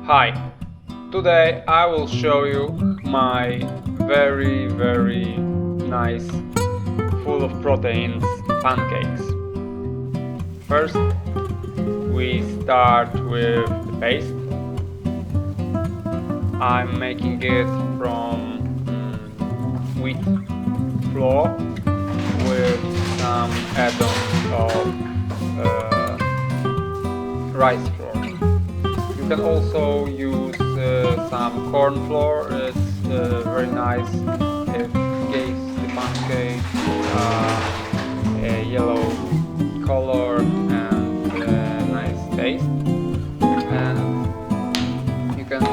Hi, today I will show you my very nice, full of proteins pancakes. First we start with the paste. I'm making it from wheat flour with some add-ons of rice flour. You can also use some corn flour. It's very nice. It gives the pancake a yellow color and nice taste. And you can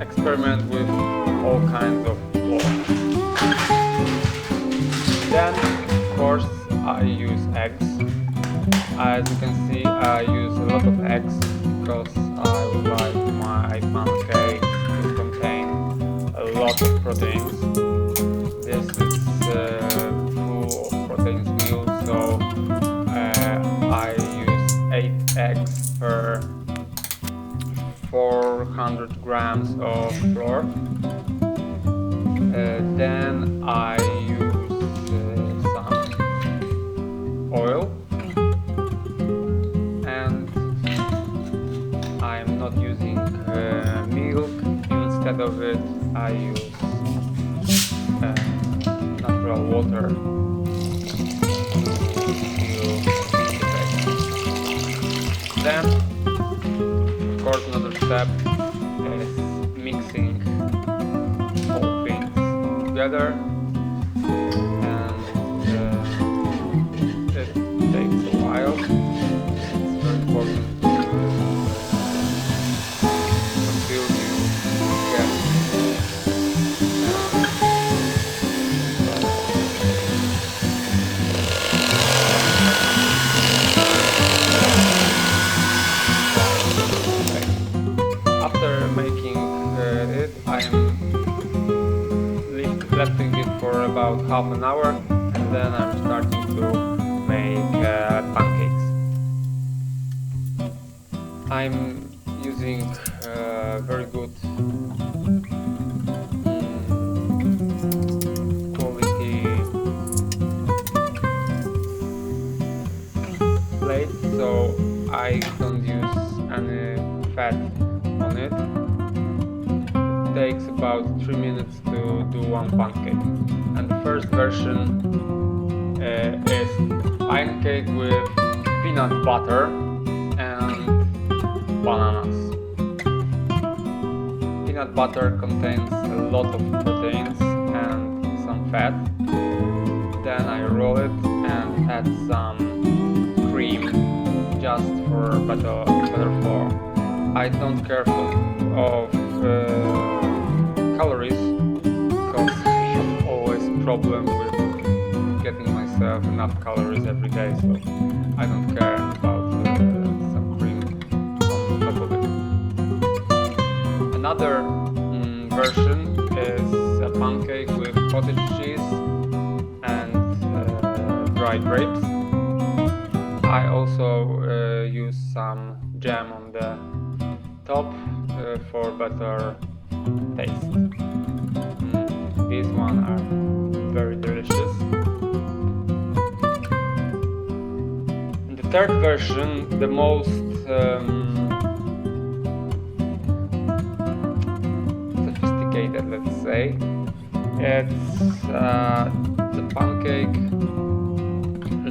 experiment with all kinds of flour. Then, of course, I use eggs. As you can see, I use a lot of eggs because I would like my pancakes to contain a lot of proteins. This is full of proteins meal, so I use 8 eggs per 400 grams of flour. Then I use some oil. I'm not using milk. Instead of it, I use natural water to fill the bag. Then, of course, another step is mixing all things together, and it takes a while. It's very important. After making it, I am lefting it for about half an hour, and then I'm starting to make pancakes. I'm using very good quality plate, so I don't use any fat on it. It takes about 3 minutes to do one pancake. And the first version is pancake with peanut butter and bananas. Peanut butter contains a lot of proteins and some fat. Then I roll it and add some cream just for better flour. I don't care of calories because I have always problem with getting myself enough calories every day, so I don't care about some cream on top of it. Another version is a pancake with cottage cheese and dried grapes. I also use some jam on the top for better taste. These ones are very delicious. And the third version, the most sophisticated, let's say, it's the pancake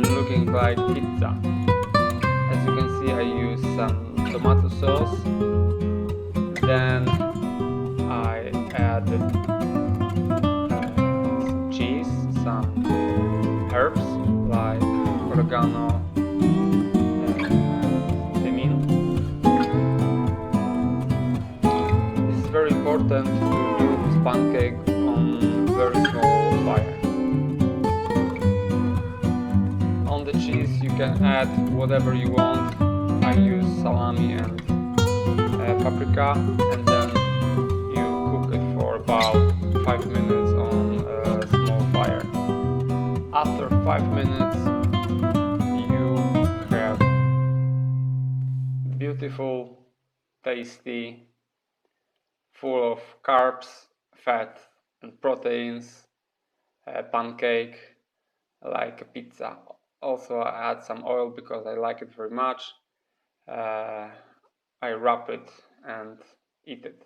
looking like pizza. As you can see, I use some tomato sauce. Then I add some cheese, some herbs like oregano and lemon. This is very important to do this pancake on very small fire. On the cheese you can add whatever you want. I use salami and paprika, and then you cook it for about 5 minutes on a small fire. After 5 minutes you have beautiful, tasty full of carbs, fat and proteins, pancake, like a pizza. Also I add some oil because I like it very much. I wrap it and eat it.